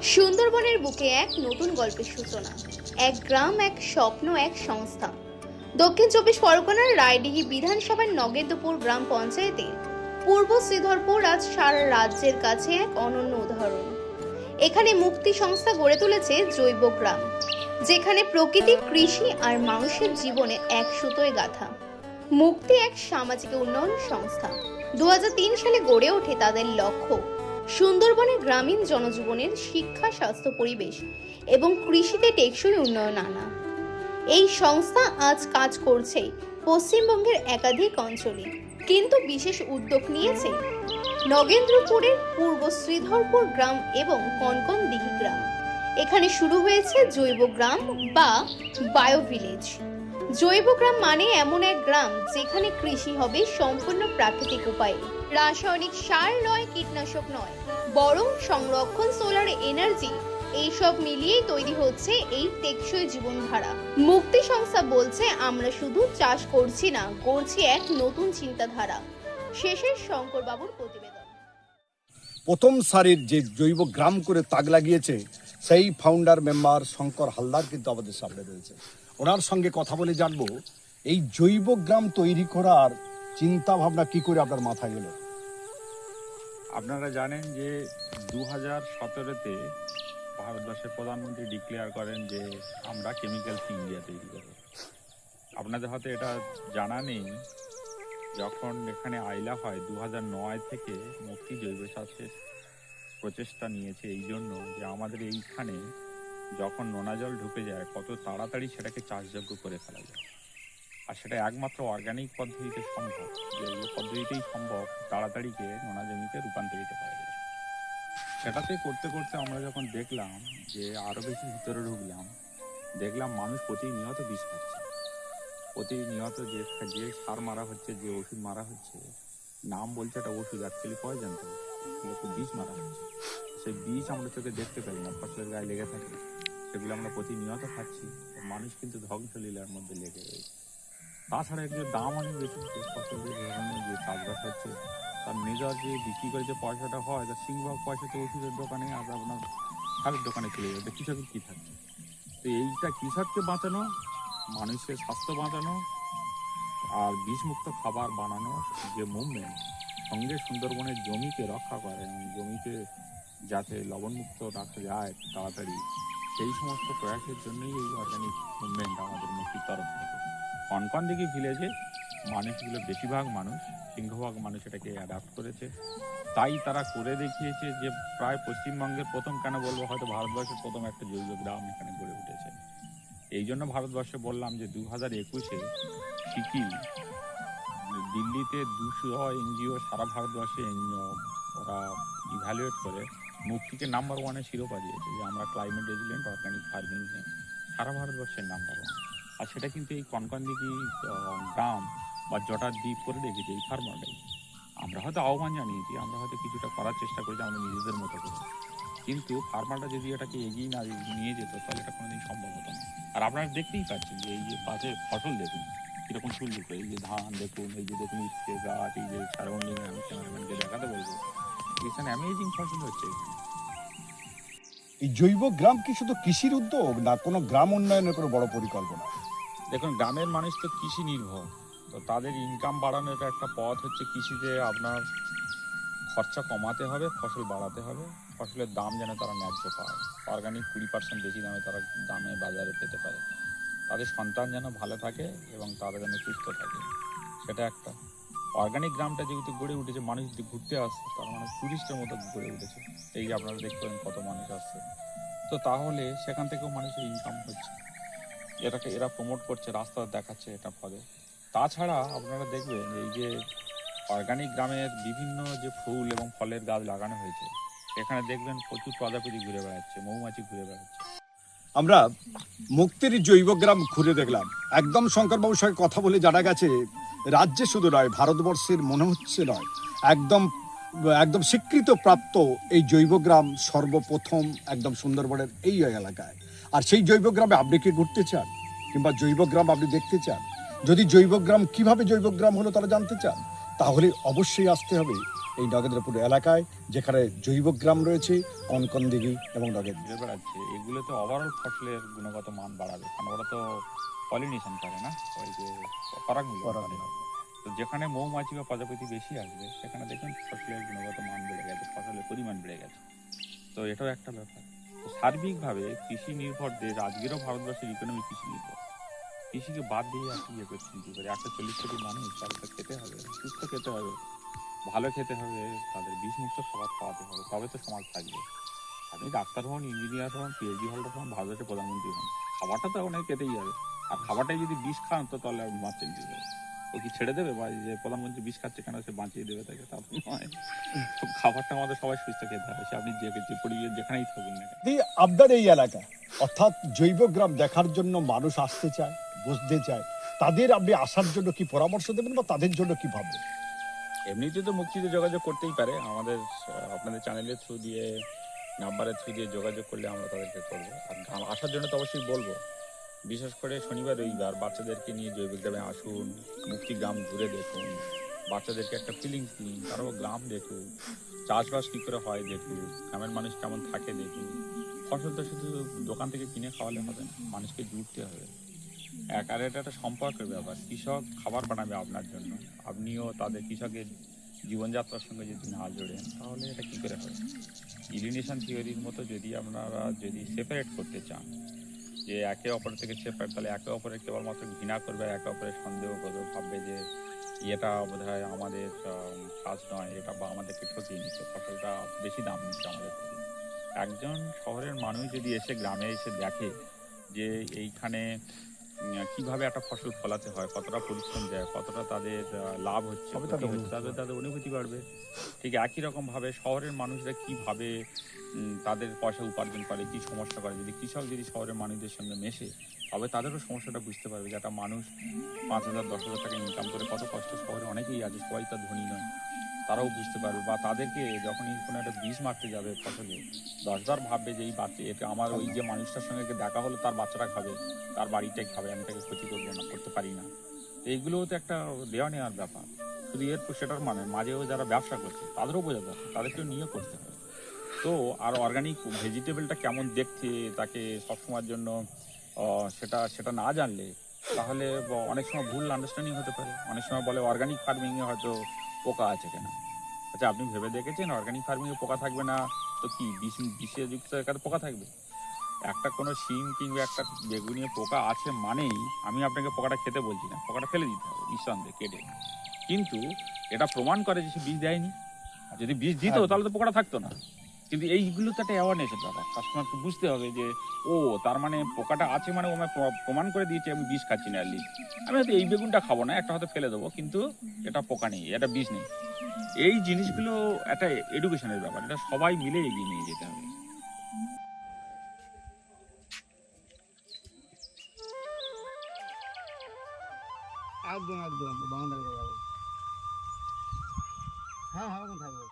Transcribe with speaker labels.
Speaker 1: সুন্দরবনের বুকে এক নতুন গল্পের সূচনা। এক গ্রাম, এক স্বপ্ন, এক সংস্থা। দক্ষিণ চব্বিশ পরগনার রায়দিঘি বিধানসভার নগেন্দ্রপুর গ্রাম পঞ্চায়েতের পূর্ব শ্রীধরপুর আজ সারা রাজ্যের কাছে এক অনন্য উদাহরণ। এখানে মুক্তি সংস্থা গড়ে তুলেছে জৈব গ্রাম, যেখানে প্রকৃতি, কৃষি আর মানুষের জীবনে এক সুতোয় গাঁথা। মুক্তি এক সামাজিক উন্নয়ন সংস্থা। 2003 সালে গড়ে ওঠে তাদের লক্ষ্য সুন্দরবনের গ্রামীণ জনজীবনের শিক্ষা, স্বাস্থ্য, পরিবেশ এবং কৃষিতে টেকসই উন্নয়ন আনা। এই সংস্থা আজ কাজ করছে পশ্চিমবঙ্গের একাধিক অঞ্চলে, কিন্তু বিশেষ উদ্যোগ নিয়েছে নগেন্দ্রপুরের পূর্ব শ্রীধরপুর গ্রাম এবং কনকনদিঘি গ্রাম। এখানে শুরু হয়েছে জৈব গ্রাম বা বায়ো ভিলেজ। জৈব গ্রাম মানে এমন এক গ্রাম যেখানে কৃষি হবে সম্পূর্ণ প্রাকৃতিক উপায়ে। রাসায়নিক সার নয়, কীটনাশক নয়, বরং সংরক্ষণ, সোলার এনার্জি, এইসব মিলিয়েই তৈরি হচ্ছে এই টেকসই জীবনধারা। মুক্তি সংস্থা বলছে, আমরা শুধু চাষ করছি না, গড়ছি এক নতুন চিন্তাধারা। শেষের শঙ্কর বাবুর প্রতিবেদন।
Speaker 2: প্রথম সারির যে জৈব গ্রাম করে তাক লাগিয়েছে সেই ফাউন্ডার মেম্বার শঙ্কর হালদার কিন্তু আমাদের সামনে রয়েছে। ওনার সঙ্গে কথা বলে জানবো এই জৈব গ্রাম তৈরি করার চিন্তা ভাবনা কি করে আপনার মাথায় এলো।
Speaker 3: আপনারা জানেন যে 2017-তে ভারতবর্ষের প্রধানমন্ত্রী ডিক্লেয়ার করেন যে আমরা কেমিক্যাল ফ্রি ইন্ডিয়া তৈরি করব। আপনাদের হয়তো এটা জানা নেই, যখন এখানে আইলা হয় 2009 থেকে মুক্তি জৈব চাষের প্রচেষ্টা নিয়েছে এই জন্য যে আমাদের এইখানে যখন নোনা জল ঢুকে যায় কত তাড়াতাড়ি সেটাকে চাষযোগ্য করে ফেলা যায়। আর সেটা একমাত্র অর্গানিক পদ্ধতিতে সম্ভব, জৈব পদ্ধতিতেই সম্ভব তাড়াতাড়িকে নোনা জমিতে রূপান্তরিত করা যায়। সেটাতে করতে করতে আমরা যখন দেখলাম যে আরও বেশি ভিতরে ঢুকলাম, দেখলাম মানুষ প্রতিনিয়ত বিষ খাচ্ছে। প্রতিনিয়ত যে সার মারা হচ্ছে, যে ওষুধ মারা হচ্ছে, নাম বলছে এটা ওষুধ, অ্যাকচুয়ালি পয়জন, তো বীজ মারা হচ্ছে। সেই বীজ আমরা চোখে দেখতে পাই না, ফসলের গায়ে লেগে থাকে, সেগুলো আমরা প্রতিনিয়ত খাচ্ছি। মানুষ কিন্তু ধ্বংসলীলার মধ্যে লেগে রয়েছে। তাছাড়া এগুলোর দাম অনেক বেশি, যে ফসলের ধরনের যে চাষবাস হচ্ছে তার মেজর যে বিক্রি করে যে পয়সাটা হয়, তার সিংহভাগ পয়সা তো ওষুধের দোকানে আর আপনার সারের দোকানে চলে যাবে, কৃষকের কী থাকছে। তো এইটা কৃষককে বাঁচানো, মানুষের স্বাস্থ্য বাঁচানো আর বিষমুক্ত খাবার বানানোর যে মুভমেন্ট, সঙ্গে সুন্দরবনের জমিকে রক্ষা করে এবং জমিকে যাতে লবণমুক্ত রাখা যায় তাড়াতাড়ি, সেই সমস্ত প্রয়াসের জন্যই এই অর্গানিক মুভমেন্ট আমাদের মুক্তির তরফ থেকে। কনকনদিঘি ভিলেজে মানুষগুলো বেশিরভাগ মানুষ, সিংহভাগ মানুষ এটাকে অ্যাডাপ্ট করেছে। তাই তারা করে দেখিয়েছে যে প্রায় পশ্চিমবঙ্গের প্রথম, কেন বলবো, হয়তো ভারতবর্ষের প্রথম একটা জৈব গ্রাম এখানে গড়ে উঠেছে। এই জন্য ভারতবর্ষে বললাম যে 2021-এ ঠিকই দিল্লিতে 200 এনজিও, সারা ভারতবর্ষে এনজিও, ওরা ইভ্যালুয়েট করে মুক্তিকে নাম্বার 1-এ শিরোপা দিয়েছে যে আমরা ক্লাইমেট রেজিলিয়েন্ট অর্গানিক ফার্মিং নিয়ে সারা ভারতবর্ষের নাম্বার 1। আর সেটা কিন্তু এই কনকনদিঘি গ্রাম বা জটার দ্বীপ করে রেখেছে এই ফার্মারটাই। আমরা হয়তো আহ্বান জানিয়েছি, আমরা হয়তো কিছুটা করার চেষ্টা করেছি আমাদের নিজেদের মতো করে, কিন্তু ফার্মারটা যদি এটাকে এগিয়ে না নিয়ে যেত তাহলে এটা কোনোদিন সম্ভব হতো না। আর আপনারা দেখতেই পাচ্ছেন যে এই যে পাশে ফসল দেখুন কীরকম সুন্দর, এই যে ধান দেখুন, এই যে দেখুন ইচ্ছে গাছ, এই যে সারাউন্ডিং, আমি ক্যামেরাম্যানকে দেখাতে বলবো, এখানে অ্যামেজিং ফসল হচ্ছে।
Speaker 2: এই জৈব গ্রাম কি শুধু কৃষির উদ্যোগ, না কোনো গ্রাম উন্নয়নের কোনো বড় পরিকল্পনা?
Speaker 3: দেখুন, গ্রামের মানুষ তো কৃষি নির্ভর, তো তাদের ইনকাম বাড়ানোর একটা পথ হচ্ছে কৃষিতে আপনার খরচা কমাতে হবে, ফসল বাড়াতে হবে, ফসলের দাম যেন তারা ন্যায্য পায়, অর্গানিক 20% বেশি দামে তারা দামে বাজারে পেতে পারে, তাদের সন্তান যেন ভালো থাকে এবং তারা যেন সুস্থ থাকে, সেটা একটা। অর্গানিক গ্রামটা যেহেতু গড়ে উঠেছে, মানুষ যদি ঘুরতে আসছে, তার মানে টুরিস্টের মতো গড়ে উঠেছে, এই যে আপনারা দেখতে পাবেন কত মানুষ আসছে, তো তাহলে সেখান থেকেও মানুষের ইনকাম হচ্ছে, এটাকে এরা প্রমোট করছে, রাস্তা দেখাচ্ছে, এটা ফলে। তাছাড়া আপনারা দেখবেন এই যে অর্গানিক গ্রামের বিভিন্ন যে ফুল এবং ফলের গাছ লাগানো হয়েছে, এখানে দেখবেন প্রচুর প্রজাপতি ঘুরে বেড়াচ্ছে, মৌমাছি ঘুরে বেড়াচ্ছে।
Speaker 2: আমরা মুক্তির জৈব গ্রাম ঘুরে দেখলাম। একদম শঙ্করবাবুর সঙ্গে কথা বলে জানা গেছে রাজ্যে শুধু নয়, ভারতবর্ষের মনে হচ্ছে নয়, একদম একদম স্বীকৃত প্রাপ্ত এই জৈব গ্রাম সর্বপ্রথম একদম সুন্দরবনের এই এলাকায়। আর সেই জৈব গ্রামে আপনি কি ঘুরতে চান, কিংবা জৈব গ্রাম আপনি দেখতে চান, যদি জৈব গ্রাম কিভাবে জৈব গ্রাম হলো তারা জানতে চান, তাহলে অবশ্যই আসতে হবে এই নগেন্দ্রপুর এলাকায়, যেখানে জৈব গ্রাম রয়েছে কনকনদিঘি এবং নগেন্দ্র।
Speaker 3: ঘুরে বেড়াচ্ছে, এগুলোতে ওভারঅল ফসলের গুণগত মান বাড়াবে, কারণ ওরা তো পলিনেশন করে না, ওই যে পরাগমিলন করে। তো যেখানে মৌমাছি বা প্রজাপতি বেশি আসবে সেখানে দেখবেন ফসলের গুণগত মান বেড়ে গেছে, ফসলের পরিমাণ বেড়ে গেছে। তো এটাও একটা ব্যাপার। তো সার্বিকভাবে কৃষি নির্ভর দেশ, আজকেরও ভারতবর্ষের ইকোনমি কৃষি নির্ভর। কৃষিকে বাদ দিয়ে আসলে ইয়ে করছি কি করে? 140 কোটি মানুষ, তাদের তো খেতে হবে, সুস্থ খেতে হবে, ভালো খেতে হবে, তাদের বিষমুক্ত খাবার খাওয়াতে হবে, তবে তো সমাজ থাকবে। আপনি ডাক্তার হন, ইঞ্জিনিয়ার হন, পিএইচডি হোল্ডার হন, ভারতের প্রধানমন্ত্রী হন, খাবারটা তো অনেক খেতেই হবে। আর খাবারটাই যদি বিষ খান তো তাহলে আপনি বাঁচেন কি করে? ও কি ছেড়ে দেবে, বা যে প্রধানমন্ত্রী বিষ খাচ্ছে কেন সে বাঁচিয়ে দেবে তাকে? তা তো নয়। তো খাবারটা আমাদের সবাই সুস্থ খেতে হবে, সে আপনি যে পরিবেশ যেখানেই থাকুন না কেন।
Speaker 2: আপনার এই এলাকা অর্থাৎ জৈব গ্রাম দেখার জন্য মানুষ আসতে চায়, বুঝতে চায়, তাদের আপনি আসার জন্য কি পরামর্শ দেবেন বা তাদের জন্য কি ভাববেন?
Speaker 3: এমনিতে তো মুক্তিতে যোগাযোগ করতেই পারে, আমাদের আপনাদের চ্যানেলের থ্রু দিয়ে, নাম্বারের থ্রু দিয়ে যোগাযোগ করলে আমরা তাদেরকে করবো। আর গ্রাম আসার জন্য তো অবশ্যই বলবো, বিশেষ করে শনিবার রবিবার বাচ্চাদেরকে নিয়ে জৈব গ্রামে আসুন, মুক্তি গ্রাম ঘুরে দেখুন, বাচ্চাদেরকে একটা ফিলিংস দিন, তারাও গ্রাম দেখুন, চাষবাস কী করে হয় দেখুন, গ্রামের মানুষ কেমন থাকে দেখুন। ফসল তো শুধু দোকান থেকে কিনে খাওয়ালে হবে না, মানুষকে জুড়তে হবে। আর এটা একটা সম্পর্কের ব্যাপার, কৃষক খাবার বানাবে আপনার জন্য, আপনিও তাদের কৃষকের জীবনযাত্রার সঙ্গে যদি না জোড়েন তাহলে এটা কী করে হবে? ইলিনেশন থিওরির মতো যদি আপনারা যদি সেপারেট করতে চান, যে একে অপরের থেকে সেপারেট, তাহলে একে অপরের কেবলমাত্র ঘৃণা করবে, একে অপরের সন্দেহ করবে, ভাববে যে এটা বোধ হয় আমাদের কাজ নয়, এটা বা আমাদেরকে ঠকিয়ে নিচ্ছে, ফসলটা বেশি দাম নিচ্ছে আমাদের থেকে। একজন শহরের মানুষ যদি এসে গ্রামে এসে দেখে যে এইখানে কিভাবে একটা ফসল ফলাতে হয়, কতটা পরিশ্রম যায়, কতটা তাদের লাভ হচ্ছে,
Speaker 2: তবে
Speaker 3: ক্ষতি
Speaker 2: তাদের
Speaker 3: হচ্ছে, তাদের তাদের অনুভূতি বাড়বে। ঠিক একই রকমভাবে শহরের মানুষরা কিভাবে তাদের পয়সা উপার্জন করে, কী সমস্যা করে, যদি কৃষক যদি শহরের মানুষদের সঙ্গে মেশে তবে তাদেরও সমস্যাটা বুঝতে পারবে, যে একটা মানুষ 5,000 10,000 টাকা ইনকাম করে কত কষ্ট, শহরে অনেকেই আছে, সবাই তার ধনী নয়, তারাও বুঝতে পারবে। বা তাদেরকে যখনই কোনো একটা বিষ মারতে যাবে ফসলে, 10বার ভাববে যে এই বাচ্চা, এটা আমার ওই যে মানুষটার সঙ্গে দেখা হলো তার বাচ্চারা খাবে, তার বাড়িটাই খাবে, আমি তাকে ক্ষতি করবো না, করতে পারি না। তো এইগুলোও তো একটা দেওয়া নেওয়ার ব্যাপার। শুধু এরপর সেটার মানে মাঝেও যারা ব্যবসা করছে তাদেরও বোঝা দরকার, তাদেরকেও নিয়ে করতে হবে। তো আর অর্গানিক ভেজিটেবলটা কেমন দেখতে, তাকে সবসময়ের জন্য সেটা সেটা না জানলে তাহলে অনেক সময় ভুল আন্ডারস্ট্যান্ডিং হতে পারে। অনেক সময় বলে অর্গানিক ফার্মিংয়ে হয়তো পোকা আছে কেন। আচ্ছা, আপনি ভেবে দেখেছেন অর্গানিক ফার্মিংয়ে পোকা থাকবে না তো কি বিষে যুক্ত একাতে পোকা থাকবে? একটা কোনো শিম কিংবা একটা বেগুনিয়ে পোকা আছে মানেই আমি আপনাকে পোকাটা খেতে বলছি না, পোকাটা ফেলে দিতে হবে নিঃসন্দেহে কেটে। কিন্তু এটা প্রমাণ করে যে সে বিষ দেয়নি। যদি বিষ দিত তাহলে তো পোকাটা থাকতো না। কিন্তু এইগুলো তো একটা অ্যাওয়ারনেসের ব্যাপার, কাস্টমারকে বুঝতে হবে যে ও তার মানে পোকাটা আছে মানে ও আমায় প্রমাণ করে দিয়েছে আমি বিষ খাচ্ছি না, আমি হয়তো এই বেগুনটা খাবো না, একটা হয়তো ফেলে দেবো, কিন্তু এটা পোকা নেই, এটা বিষ নেই। এই জিনিসগুলো একটা এডুকেশনের ব্যাপার, এটা সবাই মিলে এগিয়ে নিয়ে যেতে হবে।
Speaker 4: একদম একদম বাউন্ডারি যাবো। হ্যাঁ হ্যাঁ ওখানে থাকবো।